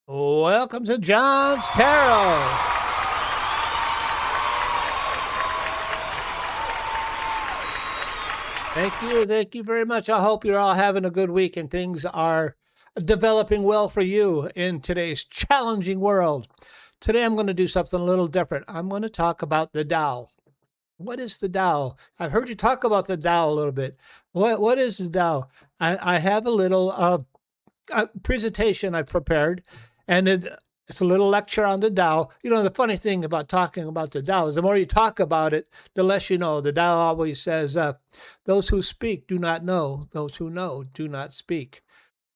Welcome to John's Tarot. Thank you very much. I hope you're all having a good week and things are developing well for you in today's challenging world. Today I'm going to do something a little different. I'm going to talk about the Tao. What is the Tao? I've heard you talk about the Tao a little bit. What is the Tao? I have a little presentation I prepared, and it's a little lecture on the Tao. You know, the funny thing about talking about the Tao is the more you talk about it, the less you know. The Tao always says, those who speak do not know, those who know do not speak.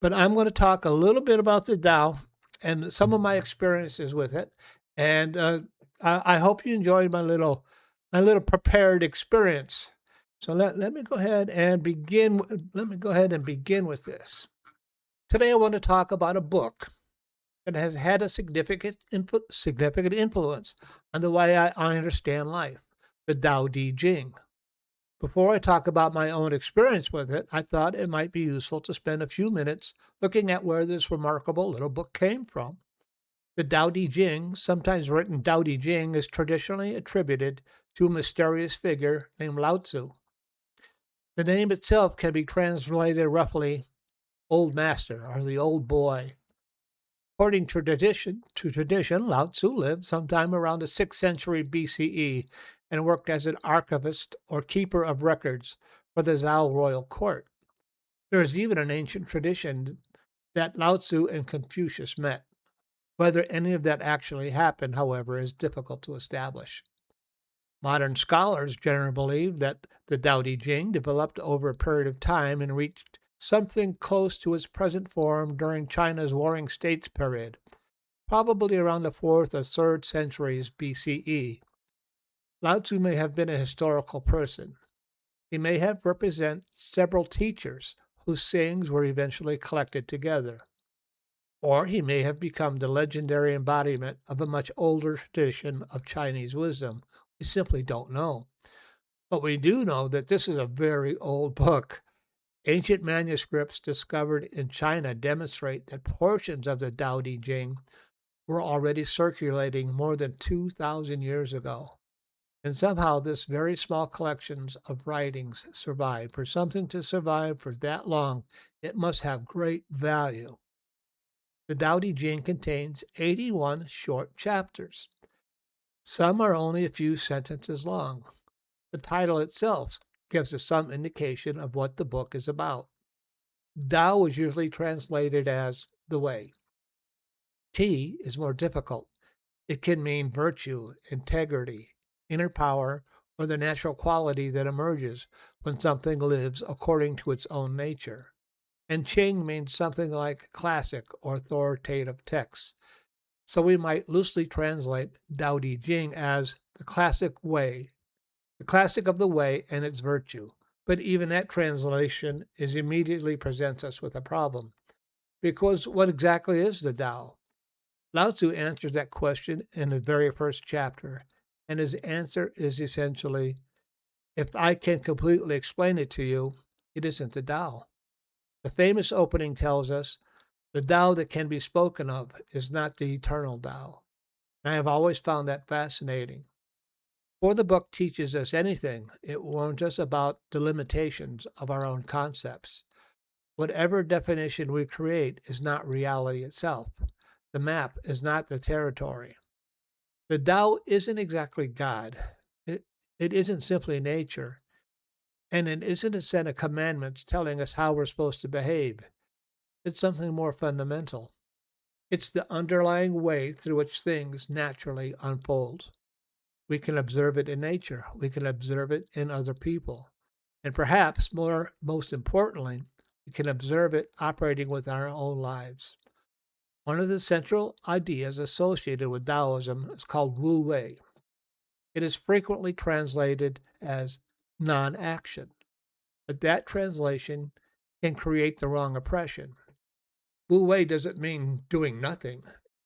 But I'm going to talk a little bit about the Tao and some of my experiences with it. And I hope you enjoyed my little prepared experience. So let me go ahead and begin. Let me go ahead and begin with this. Today, I want to talk about a book that has had a significant influence on the way I understand life, the Tao Te Ching. Before I talk about my own experience with it, I thought it might be useful to spend a few minutes looking at where this remarkable little book came from. The Tao Te Ching, sometimes written Tao Te Ching, is traditionally attributed to a mysterious figure named Lao Tzu. The name itself can be translated roughly old master or the old boy. According to tradition, Lao Tzu lived sometime around the 6th century BCE and worked as an archivist or keeper of records for the Zhou royal court. There is even an ancient tradition that Lao Tzu and Confucius met. Whether any of that actually happened, however, is difficult to establish. Modern scholars generally believe that the Tao Te Ching developed over a period of time and reached something close to its present form during China's Warring States period, probably around the 4th or 3rd centuries BCE. Lao Tzu may have been a historical person. He may have represented several teachers whose sayings were eventually collected together. Or he may have become the legendary embodiment of a much older tradition of Chinese wisdom. We simply don't know. But we do know that this is a very old book. Ancient manuscripts discovered in China demonstrate that portions of the Tao Te Ching were already circulating more than 2,000 years ago. And somehow this very small collections of writings survived. For something to survive for that long, it must have great value. The Tao Te Ching contains 81 short chapters. Some are only a few sentences long. The title itself gives us some indication of what the book is about. Tao is usually translated as the way. T is more difficult. It can mean virtue, integrity, inner power, or the natural quality that emerges when something lives according to its own nature. And Ching means something like classic or authoritative text. So we might loosely translate Tao Te Ching as the classic way, the classic of the way and its virtue. But even that translation immediately presents us with a problem. Because what exactly is the Tao? Lao Tzu answers that question in the very first chapter, and his answer is essentially, if I can completely explain it to you, it isn't the Tao. The famous opening tells us, the Tao that can be spoken of is not the eternal Tao. And I have always found that fascinating. Before the book teaches us anything, it warns us about the limitations of our own concepts. Whatever definition we create is not reality itself. The map is not the territory. The Tao isn't exactly God. It isn't simply nature. And it isn't a set of commandments telling us how we're supposed to behave. It's something more fundamental. It's the underlying way through which things naturally unfold. We can observe it in nature. We can observe it in other people. And perhaps most importantly, we can observe it operating with our own lives. One of the central ideas associated with Taoism is called Wu Wei. It is frequently translated as non-action, but that translation can create the wrong impression. Wu Wei doesn't mean doing nothing.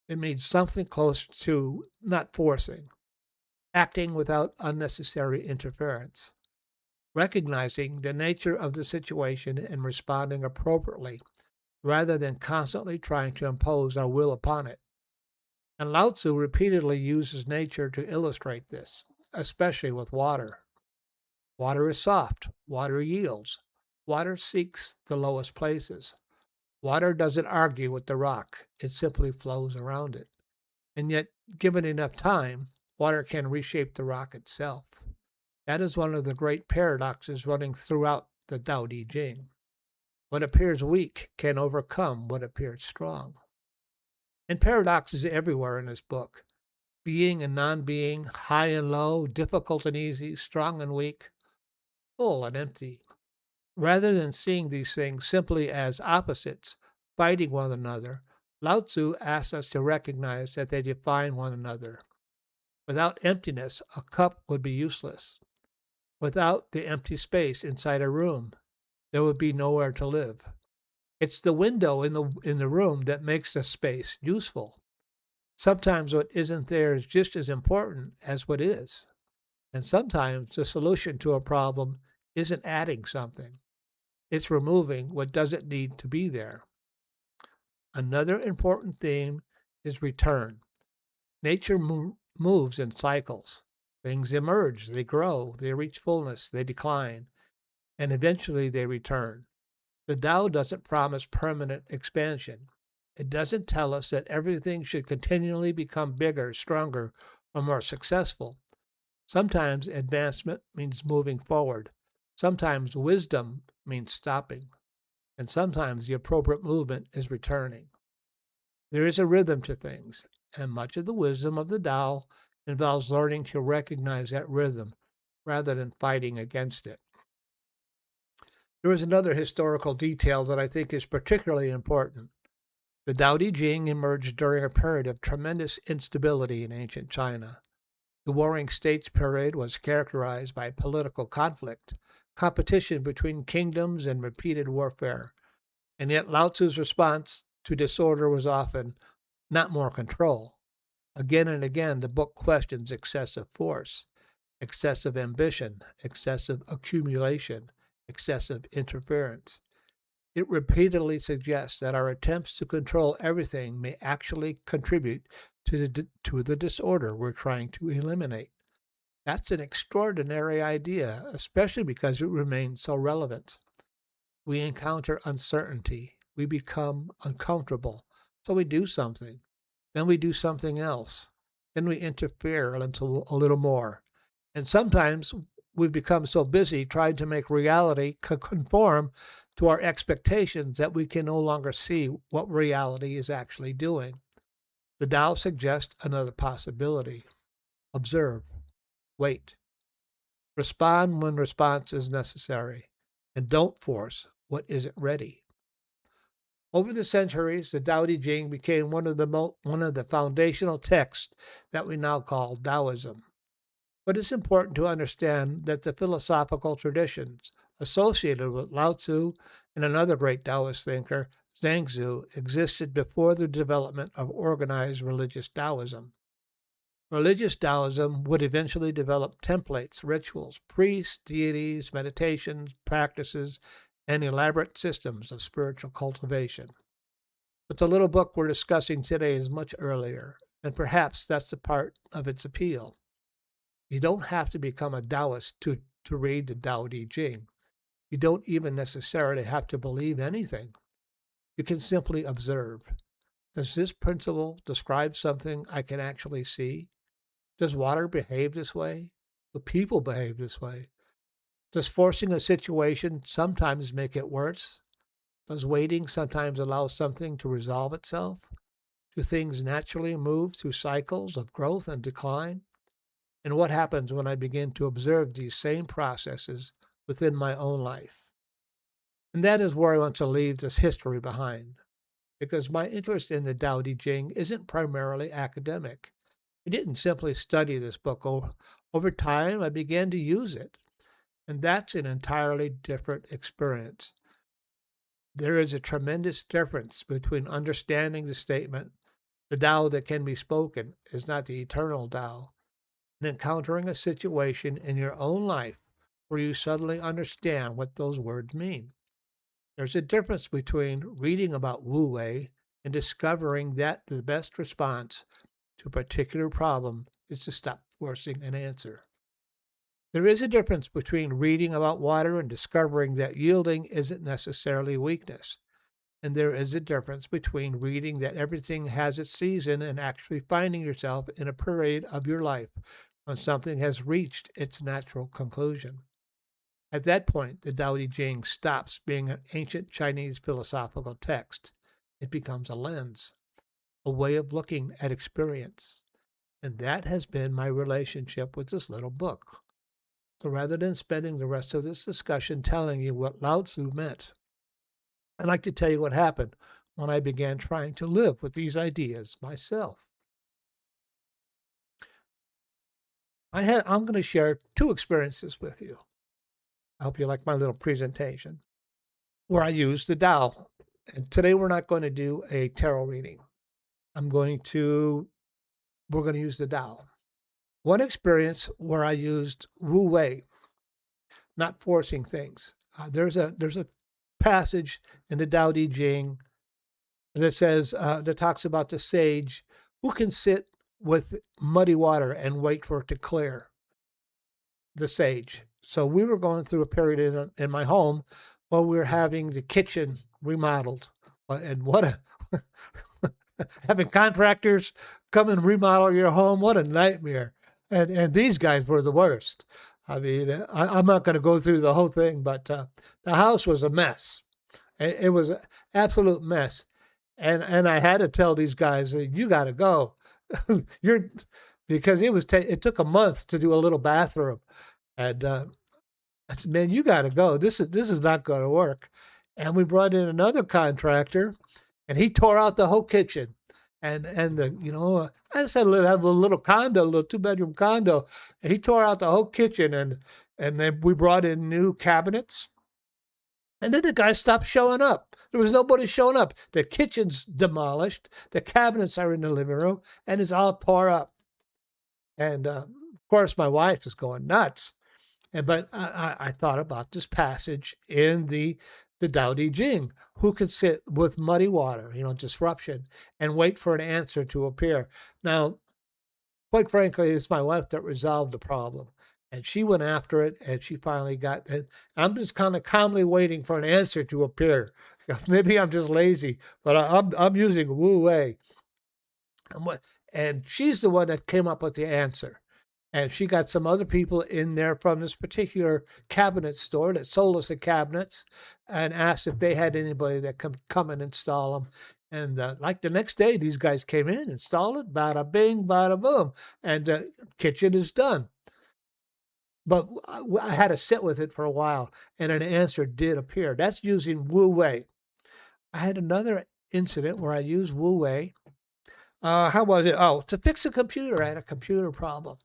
It means something close to not forcing, acting without unnecessary interference, recognizing the nature of the situation and responding appropriately rather than constantly trying to impose our will upon it. And Lao Tzu repeatedly uses nature to illustrate this, especially with water. Water is soft, water yields, water seeks the lowest places. Water doesn't argue with the rock, it simply flows around it. And yet, given enough time, water can reshape the rock itself. That is one of the great paradoxes running throughout the Tao Te Ching. What appears weak can overcome what appears strong. And paradoxes everywhere in this book. Being and non-being, high and low, difficult and easy, strong and weak, full and empty. Rather than seeing these things simply as opposites, fighting one another, Lao Tzu asks us to recognize that they define one another. Without emptiness, a cup would be useless. Without the empty space inside a room, there would be nowhere to live. It's the window in the room that makes the space useful. Sometimes what isn't there is just as important as what is. And sometimes the solution to a problem isn't adding something. It's removing what doesn't need to be there. Another important theme is return. Nature moves in cycles. Things emerge, they grow, they reach fullness, they decline, and eventually they return. The Tao doesn't promise permanent expansion. It doesn't tell us that everything should continually become bigger, stronger, or more successful. Sometimes advancement means moving forward. Sometimes wisdom means stopping. And sometimes the appropriate movement is returning. There is a rhythm to things, and much of the wisdom of the Tao involves learning to recognize that rhythm rather than fighting against it. There is another historical detail that I think is particularly important. The Tao Te Ching emerged during a period of tremendous instability in ancient China. The Warring States period was characterized by political conflict, competition between kingdoms, and repeated warfare. And yet Lao Tzu's response to disorder was often not more control. Again and again, the book questions excessive force, excessive ambition, excessive accumulation, excessive interference. It repeatedly suggests that our attempts to control everything may actually contribute to the disorder we're trying to eliminate. That's an extraordinary idea, especially because it remains so relevant. We encounter uncertainty. We become uncomfortable. So we do something. Then we do something else. Then we interfere a little more. And sometimes we've become so busy trying to make reality conform to our expectations that we can no longer see what reality is actually doing. The Tao suggests another possibility. Observe. Wait. Respond when response is necessary. And don't force what isn't ready. Over the centuries, the Tao Te Ching became one of the foundational texts that we now call Taoism. But it's important to understand that the philosophical traditions associated with Lao Tzu and another great Taoist thinker, Zhangzi, existed before the development of organized religious Taoism. Religious Taoism would eventually develop templates, rituals, priests, deities, meditations, practices, and elaborate systems of spiritual cultivation. But the little book we're discussing today is much earlier, and perhaps that's the part of its appeal. You don't have to become a Taoist to read the Tao Te Ching. You don't even necessarily have to believe anything. You can simply observe. Does this principle describe something I can actually see? Does water behave this way? Do people behave this way? Does forcing a situation sometimes make it worse? Does waiting sometimes allow something to resolve itself? Do things naturally move through cycles of growth and decline? And what happens when I begin to observe these same processes within my own life? And that is where I want to leave this history behind, because my interest in the Tao Te Ching isn't primarily academic. I didn't simply study this book. Over time, I began to use it. And that's an entirely different experience. There is a tremendous difference between understanding the statement, the Tao that can be spoken is not the eternal Tao, and encountering a situation in your own life where you suddenly understand what those words mean. There's a difference between reading about Wu Wei and discovering that the best response to a particular problem is to stop forcing an answer. There is a difference between reading about water and discovering that yielding isn't necessarily weakness. And there is a difference between reading that everything has its season and actually finding yourself in a period of your life when something has reached its natural conclusion. At that point, the Tao Te Ching stops being an ancient Chinese philosophical text. It becomes a lens, a way of looking at experience. And that has been my relationship with this little book. So rather than spending the rest of this discussion telling you what Lao Tzu meant, I'd like to tell you what happened when I began trying to live with these ideas myself. I'm going to share two experiences with you. I hope you like my little presentation where I used the Tao. And today we're not going to do a tarot reading. We're going to use the Tao. One experience where I used Wu Wei, not forcing things. There's a passage in the Tao Te Ching that talks about the sage who can sit with muddy water and wait for it to clear. The sage. So we were going through a period in my home while we were having the kitchen remodeled, and what a having contractors come and remodel your home, what a nightmare. And these guys were the worst. I mean, I'm not going to go through the whole thing, but the house was a mess. It was an absolute mess. And I had to tell these guys, you got to go. Because it took a month to do a little bathroom. And I said, man, you got to go. This is not going to work. And we brought in another contractor, and he tore out the whole kitchen. And I just had to have a little condo, a little 2-bedroom condo, and he tore out the whole kitchen, and then we brought in new cabinets. And then the guys stopped showing up. There was nobody showing up. The kitchen's demolished. The cabinets are in the living room, and it's all tore up. And of course, my wife is going nuts. But I thought about this passage in the Tao Te Ching. Who can sit with muddy water, disruption, and wait for an answer to appear? Now, quite frankly, it's my wife that resolved the problem. And she went after it, and she finally got it. I'm just kind of calmly waiting for an answer to appear. Maybe I'm just lazy, but I'm using Wu Wei. And she's the one that came up with the answer. And she got some other people in there from this particular cabinet store that sold us the cabinets and asked if they had anybody that could come and install them. And like the next day, these guys came in, installed it, bada bing, bada boom, and the kitchen is done. But I had to sit with it for a while, and an answer did appear. That's using Wu Wei. I had another incident where I used Wu Wei. How was it? Oh, to fix a computer. I had a computer problem.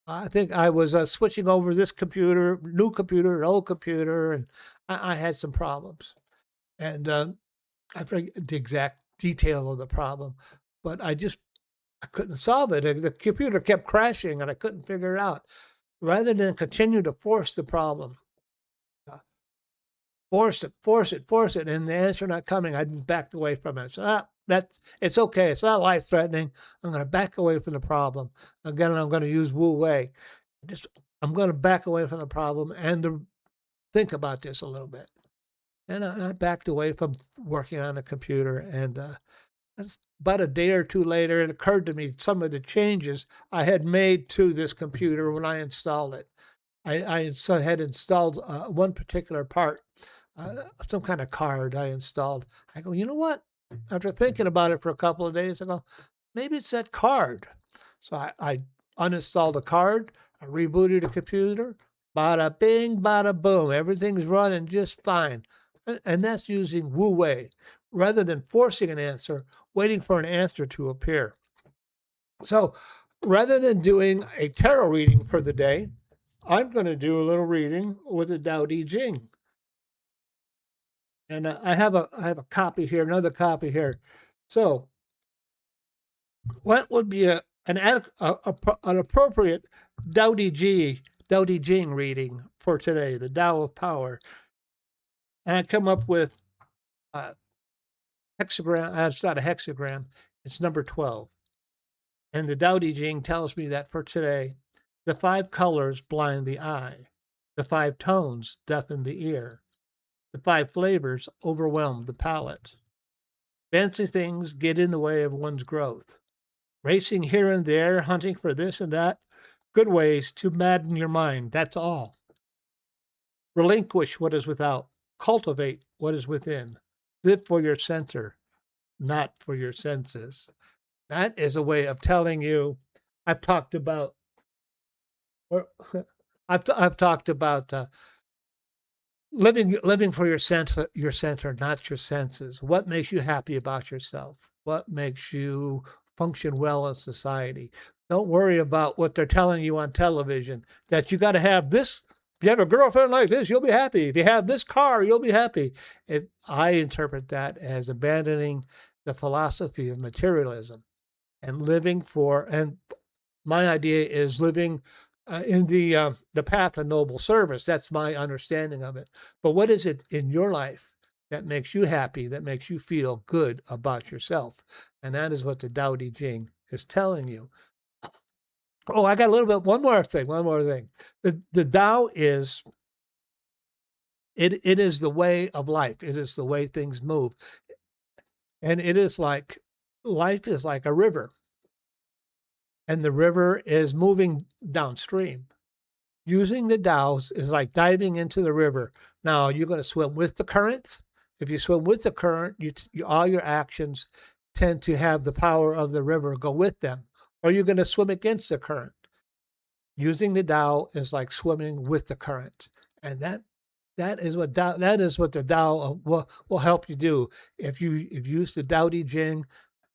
I think I was switching over this computer, new computer, an old computer, and I had some problems. And I forget the exact detail of the problem, but I couldn't solve it. The computer kept crashing, and I couldn't figure it out. Rather than continue to force the problem, force it, and the answer not coming, I backed away from it. So it's okay. It's not life-threatening. I'm going to back away from the problem. Again, I'm going to use Wu Wei. I'm going to back away from the problem and to think about this a little bit. And I backed away from working on the computer. And that's about a day or two later, it occurred to me some of the changes I had made to this computer when I installed it. I had installed one particular part, some kind of card I installed. I go, you know what? After thinking about it for a couple of days, I go, maybe it's that card. So I uninstalled the card, I rebooted the computer, bada bing, bada boom, everything's running just fine. And that's using Wu Wei. Rather than forcing an answer, waiting for an answer to appear. So rather than doing a tarot reading for the day, I'm going to do a little reading with the Tao Te Ching. And I have a copy here, another copy here. So what would be an appropriate Tao Te Ching reading for today, the Tao of Power? And I come up with hexagram. It's not a hexagram. It's number 12. And the Tao Te Ching tells me that for today, the 5 colors blind the eye, the 5 tones deafen the ear, the 5 flavors overwhelm the palate. Fancy things get in the way of one's growth. Racing here and there, hunting for this and that, good ways to madden your mind, that's all. Relinquish what is without, cultivate what is within. Live for your center, not for your senses. That is a way of telling you. I've talked about, or I've talked about living for your center, not your senses. What makes you happy about yourself? What makes you function well in society? Don't worry about what they're telling you on television, that you got to have this. If you have a girlfriend like this, you'll be happy. If you have this car, you'll be happy. I interpret that as abandoning the philosophy of materialism and living for, and my idea is living in the path of noble service. That's my understanding of it. But what is it in your life that makes you happy, that makes you feel good about yourself? And that is what the Tao Te Ching is telling you. Oh, I got a little bit, one more thing. The Tao is, it is the way of life. It is the way things move. And it is like, life is like a river. And the river is moving downstream. Using the Taos is like diving into the river. Now, you're going to swim with the current. If you swim with the current, all your actions tend to have the power of the river go with them. Or you're going to swim against the current. Using the Tao is like swimming with the current. And that is what the Tao will help you do. If you use the Tao Te Ching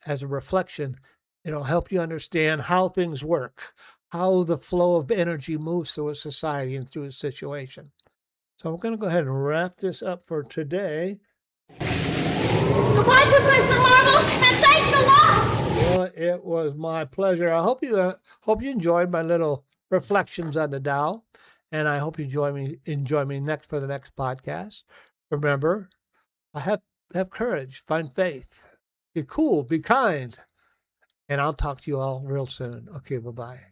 as a reflection, it'll help you understand how things work, how the flow of energy moves through a society and through a situation. So I'm going to go ahead and wrap this up for today. Goodbye, Professor Marvel, and thanks a lot. Well, it was my pleasure. I hope you enjoyed my little reflections on the Tao, and I hope you enjoy me next for the next podcast. Remember, have courage, find faith, be cool, be kind, and I'll talk to you all real soon. Okay, bye-bye.